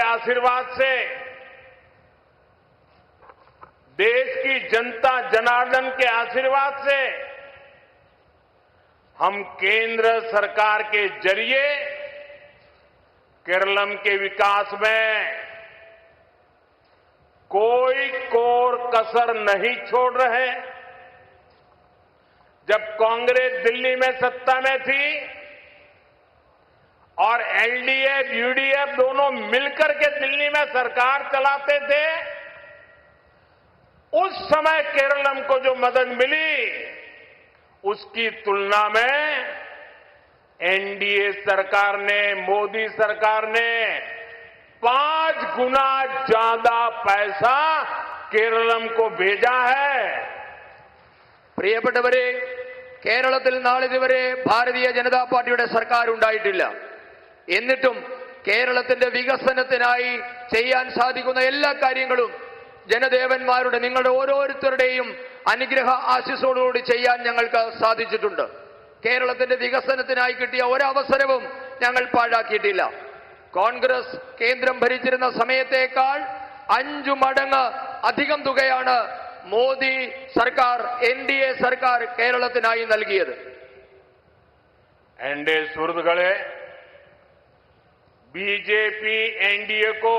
आशीर्वाद से, देश की जनता जनार्दन के आशीर्वाद से हम केंद्र सरकार के जरिए केरलम के विकास में कोई कोर कसर नहीं छोड़ रहे। जब कांग्रेस दिल्ली में सत्ता में थी और एलडीएफ यूडीएफ दोनों मिलकर के दिल्ली में सरकार चलाते थे, उस समय केरलम को जो मदद मिली उसकी तुलना में एनडीए सरकार ने, मोदी सरकार ने 5 गुना ज्यादा पैसा केरलम को भेजा है। പ്രിയപ്പെട്ടവരെ, കേരളത്തിൽ നാളിതുവരെ ഭാരതീയ ജനതാ പാർട്ടിയുടെ സർക്കാർ ഉണ്ടായിട്ടില്ല. എന്നിട്ടും കേരളത്തിന്റെ വികസനത്തിനായി ചെയ്യാൻ സാധിക്കുന്ന എല്ലാ കാര്യങ്ങളും ജനദേവന്മാരുടെ, നിങ്ങളുടെ ഓരോരുത്തരുടെയും അനുഗ്രഹ ആശീസ്സോടുകൂടി ചെയ്യാൻ ഞങ്ങൾക്ക് സാധിച്ചിട്ടുണ്ട്. കേരളത്തിന്റെ വികസനത്തിനായി കിട്ടിയ ഒരവസരവും ഞങ്ങൾ പാഴാക്കിയിട്ടില്ല. കോൺഗ്രസ് കേന്ദ്രം ഭരിച്ചിരുന്ന സമയത്തേക്കാൾ 5 മടങ്ങ് അധികം തുകയാണ് മോദി സർക്കാർ, എൻഡിഎ സർക്കാർ കേരളത്തിനായി നൽകിയത്. എന്റെ സുഹൃത്തുക്കളെ, बीजेपी एनडीए को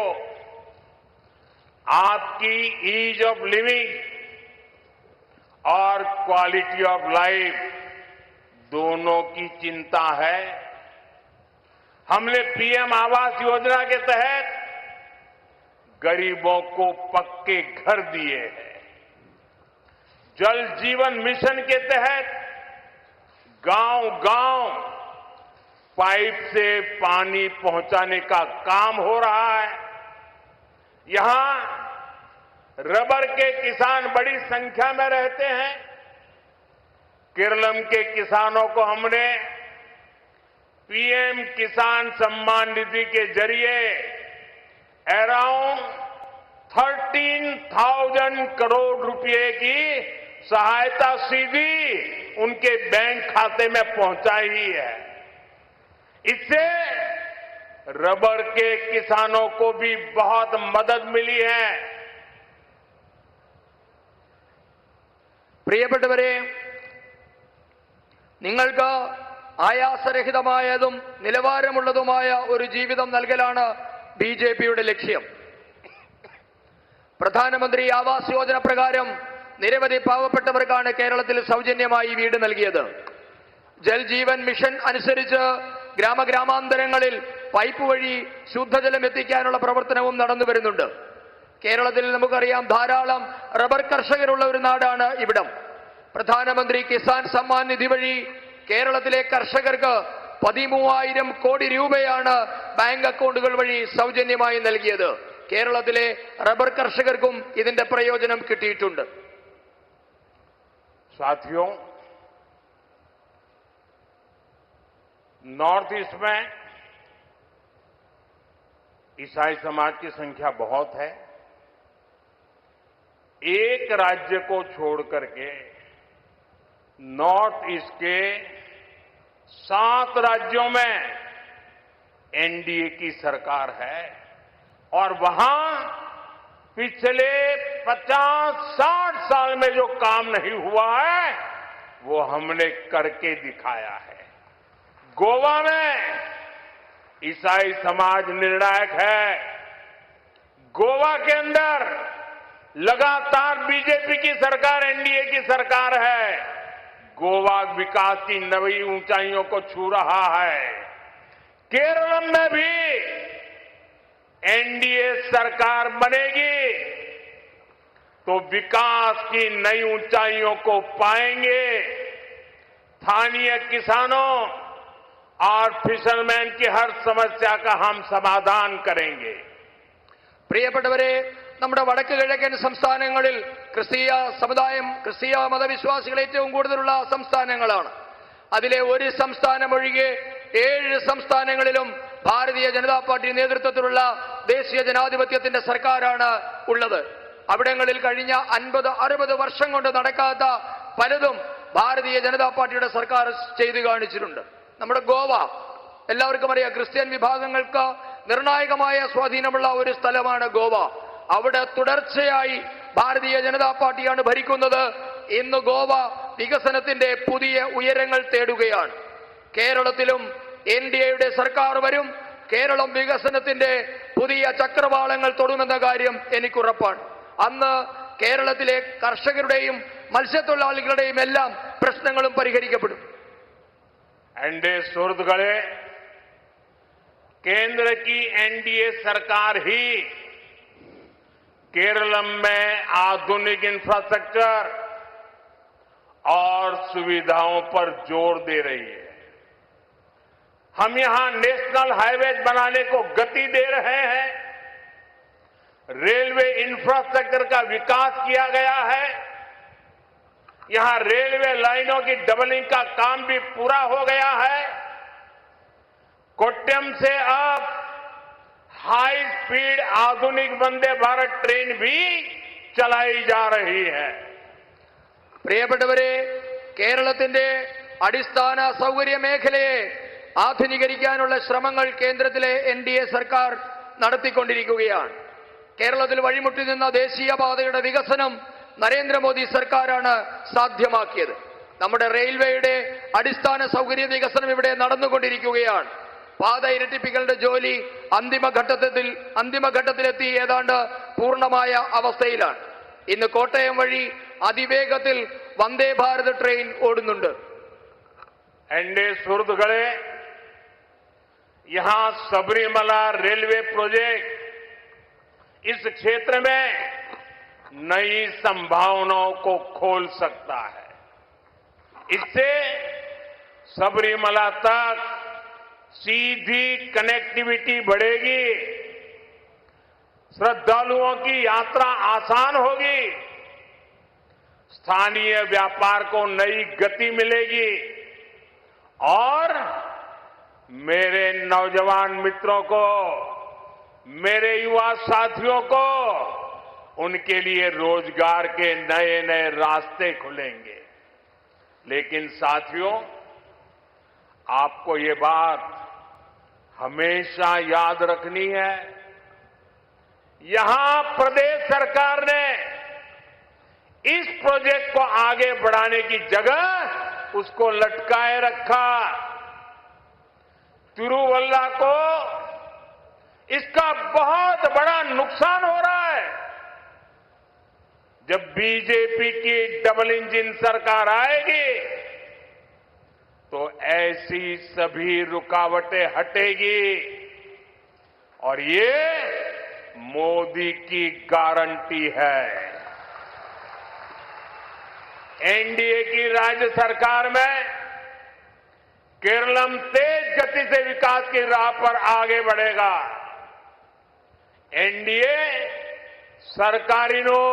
आपकी ईज ऑफ लिविंग और क्वालिटी ऑफ लाइफ दोनों की चिंता है। हमने पीएम आवास योजना के तहत गरीबों को पक्के घर दिए हैं। जल जीवन मिशन के तहत गांव-गांव पाइप से पानी पहुंचाने का काम हो रहा है। यहां रबर के किसान बड़ी संख्या में रहते हैं। केरलम के किसानों को हमने पीएम किसान सम्मान निधि के जरिए अराउंड 13,000 करोड़ रुपए की सहायता सीधी उनके बैंक खाते में पहुंचाई है। इससे रबर के किसानों को भी बहुत मदद मिली है। പ്രിയപ്പെട്ടവരെ, നിങ്ങൾക്ക് ആയാസരഹിതമായതും നിലവാരമുള്ളതുമായ ഒരു ജീവിതം നൽകലാണ് ബിജെപിയുടെ ലക്ഷ്യം. പ്രധാനമന്ത്രി ആവാസ് യോജന പ്രകാരം നിരവധി പാവപ്പെട്ടവർക്കാണ് കേരളത്തിൽ സൗജന്യമായി വീട് നൽകിയത്. ജൽ ജീവൻ മിഷൻ അനുസരിച്ച് ഗ്രാമഗ്രാമാന്തരങ്ങളിൽ പൈപ്പ് വഴി ശുദ്ധജലം എത്തിക്കാനുള്ള പ്രവർത്തനവും നടന്നു വരുന്നുണ്ട്. കേരളത്തിൽ നമുക്കറിയാം, ധാരാളം റബ്ബർ കർഷകരുള്ള ഒരു നാടാണ് ഇവിടം. പ്രധാനമന്ത്രി കിസാൻ സമ്മാൻ നിധി വഴി കേരളത്തിലെ കർഷകർക്ക് 13,000 കോടി രൂപയാണ് ബാങ്ക് അക്കൗണ്ടുകൾ വഴി സൗജന്യമായി നൽകിയത്. കേരളത്തിലെ റബ്ബർ കർഷകർക്കും ഇതിന്റെ പ്രയോജനം കിട്ടിയിട്ടുണ്ട്. साथियों, नॉर्थ ईस्ट में ईसाई समाज की संख्या बहुत है। एक राज्य को छोड़ करके नॉर्थ ईस्ट के 7 राज्यों में एनडीए की सरकार है और वहां पिछले 50-60 साल में जो काम नहीं हुआ है वो हमने करके दिखाया है। गोवा में ईसाई समाज निर्णायक है। गोवा के अंदर लगातार बीजेपी की सरकार, एनडीए की सरकार है। गोवा विकास की नई ऊंचाइयों को छू रहा है। केरल में भी एनडीए सरकार बनेगी तो विकास की नई ऊंचाइयों को पाएंगे। स्थानीय किसानों और फिशरमैन की हर समस्या का हम समाधान करेंगे। പ്രിയപ്പെട്ടവരെ, നമ്മുടെ വടക്ക് കിഴക്കൻ സംസ്ഥാനങ്ങളിൽ ക്രിസ്തീയ സമുദായം, ക്രിസ്തീയ മതവിശ്വാസികൾ ഏറ്റവും കൂടുതലുള്ള സംസ്ഥാനങ്ങളാണ്. അതിലെ ഒരു സംസ്ഥാനം ഒഴികെ 7 സംസ്ഥാനങ്ങളിലും ഭാരതീയ ജനതാ പാർട്ടി നേതൃത്വത്തിലുള്ള ദേശീയ ജനാധിപത്യത്തിന്റെ സർക്കാരാണ് ഉള്ളത്. അവിടങ്ങളിൽ കഴിഞ്ഞ 50-60 വർഷം കൊണ്ട് നടക്കാത്ത പലതും ഭാരതീയ ജനതാ പാർട്ടിയുടെ സർക്കാർ ചെയ്തു കാണിച്ചിട്ടുണ്ട്. നമ്മുടെ ഗോവ എല്ലാവർക്കും അറിയാം, ക്രിസ്ത്യൻ വിഭാഗങ്ങൾക്ക് നിർണായകമായ സ്വാധീനമുള്ള ഒരു സ്ഥലമാണ് ഗോവ. അവിടെ തുടർച്ചയായി ഭാരതീയ ജനതാ പാർട്ടിയാണ് ഭരിക്കുന്നത്. ഇന്ന് ഗോവ വികസനത്തിന്റെ പുതിയ ഉയരങ്ങൾ തേടുകയാണ്. കേരളത്തിലും NDAയുടെ സർക്കാർ വരും. കേരളം വികസനത്തിന്റെ പുതിയ ചക്രവാളങ്ങൾ തൊടുമെന്ന കാര്യം എനിക്കുറപ്പാണ്. അന്ന് കേരളത്തിലെ കർഷകരുടെയും മത്സ്യത്തൊഴിലാളികളുടെയും എല്ലാം പ്രശ്നങ്ങളും പരിഹരിക്കപ്പെടും. एनडीए सुहृदगणे, केंद्र की NDA सरकार ही केरलम में आधुनिक इंफ्रास्ट्रक्चर और सुविधाओं पर जोर दे रही है. हम यहां नेशनल हाईवेज बनाने को गति दे रहे हैं. रेलवे इंफ्रास्ट्रक्चर का विकास किया गया है. यहां रेलवे लाइनों की डबलिंग का काम भी पूरा हो गया है. कोट्यम से अब हाई स्पीड आधुनिक वंदे भारत ट्रेन भी चलाई जा रही है. പ്രിയപ്പെട്ടവരെ, കേരളത്തിന്റെ അടിസ്ഥാന സൗകര്യ മേഖലയെ ആധുനീകരിക്കാനുള്ള ശ്രമങ്ങൾ കേന്ദ്രത്തിലെ NDA സർക്കാർ നടത്തിക്കൊണ്ടിരിക്കുകയാണ്. കേരളത്തിൽ വഴിമുട്ടി നിന്ന ദേശീയപാതയുടെ വികസനം നരേന്ദ്രമോദി സർക്കാരാണ് സാധ്യമാക്കിയത്. നമ്മുടെ റെയിൽവേയുടെ അടിസ്ഥാന സൗകര്യ വികസനം ഇവിടെ നടന്നുകൊണ്ടിരിക്കുകയാണ്. പാത ഇരട്ടിപ്പിക്കലിന്റെ ജോലി അന്തിമഘട്ടത്തിലെത്തി ഏതാണ്ട് പൂർണ്ണമായ അവസ്ഥയിലാണ്. ഇന്ന് കോട്ടയം വഴി അതിവേഗത്തിൽ വന്ദേ ഭാരത് ട്രെയിൻ ഓടുന്നുണ്ട്. NDA सुहृदगणे, यहां सबरीमला रेलवे प्रोजेक्ट इस क्षेत्र में नई संभावनाओं को खोल सकता है. इससे सबरीमला तक सीधी कनेक्टिविटी बढ़ेगी, श्रद्धालुओं की यात्रा आसान होगी, स्थानीय व्यापार को नई गति मिलेगी और मेरे नौजवान मित्रों को, मेरे युवा साथियों को, उनके लिए रोजगार के नए नए रास्ते खुलेंगे. लेकिन साथियों, आपको ये बात हमेशा याद रखनी है, यहां प्रदेश सरकार ने इस प्रोजेक्ट को आगे बढ़ाने की जगह उसको लटकाए रखा. तिरुवल्ला को इसका बहुत बड़ा नुकसान हो रहा है. जब बीजेपी की डबल इंजन सरकार आएगी तो ऐसी सभी रुकावटें हटेगी और ये मोदी की गारंटी है. NDA की राज्य सरकार में केरलम तेज गति से विकास की राह पर आगे बढ़ेगा. NDA सरकारिनो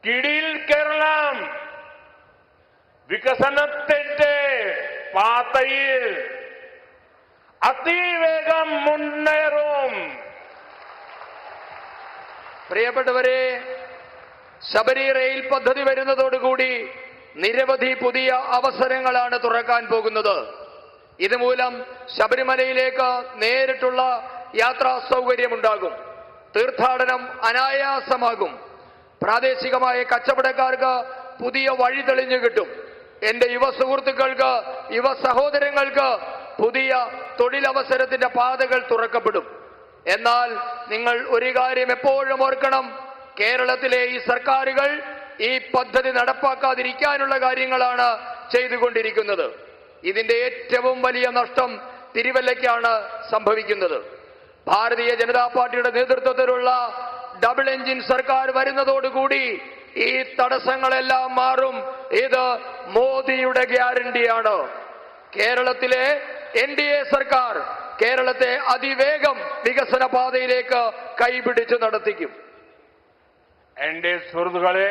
किडिल केरलम विकसनत्ते पातയിൽ അതിവേഗം മുന്നേറും. പ്രിയപ്പെട്ടവരെ, ശബരി റെയിൽ പദ്ധതി വരുന്നതോടുകൂടി നിരവധി പുതിയ അവസരങ്ങളാണ് തുറക്കാൻ പോകുന്നത്. ഇതുമൂലം ശബരിമലയിലേക്ക് നേരിട്ടുള്ള യാത്രാ സൗകര്യമുണ്ടാകും. തീർത്ഥാടനം അനായാസമാകും. പ്രാദേശികമായ കച്ചവടക്കാർക്ക് പുതിയ വഴി തെളിഞ്ഞു കിട്ടും. എന്റെ യുവ സുഹൃത്തുക്കൾക്ക്, യുവ സഹോദരങ്ങൾക്ക് പുതിയ തൊഴിലവസരത്തിന്റെ പാതകൾ തുറക്കപ്പെടും. എന്നാൽ നിങ്ങൾ ഒരു കാര്യം എപ്പോഴും ഓർക്കണം, കേരളത്തിലെ ഈ സർക്കാരുകൾ ഈ പദ്ധതി നടപ്പാക്കാതിരിക്കാനുള്ള കാര്യങ്ങളാണ് ചെയ്തുകൊണ്ടിരിക്കുന്നത്. ഇതിന്റെ ഏറ്റവും വലിയ നഷ്ടം തിരുവല്ലയ്ക്കാണ് സംഭവിക്കുന്നത്. ഭാരതീയ ജനതാ പാർട്ടിയുടെ നേതൃത്വത്തിലുള്ള ഡബിൾ എഞ്ചിൻ സർക്കാർ വരുന്നതോടുകൂടി ഈ തടസ്സങ്ങളെല്ലാം മാറും. ഇത് മോദിയുടെ ഗ്യാരണ്ടിയാണ്. കേരളത്തിലെ NDA സർക്കാർ കേരളത്തെ അതിവേഗം വികസന പാതയിലേക്ക് കൈപിടിച്ച് നടത്തിക്കും. NDA സുഹൃത്തുക്കളെ,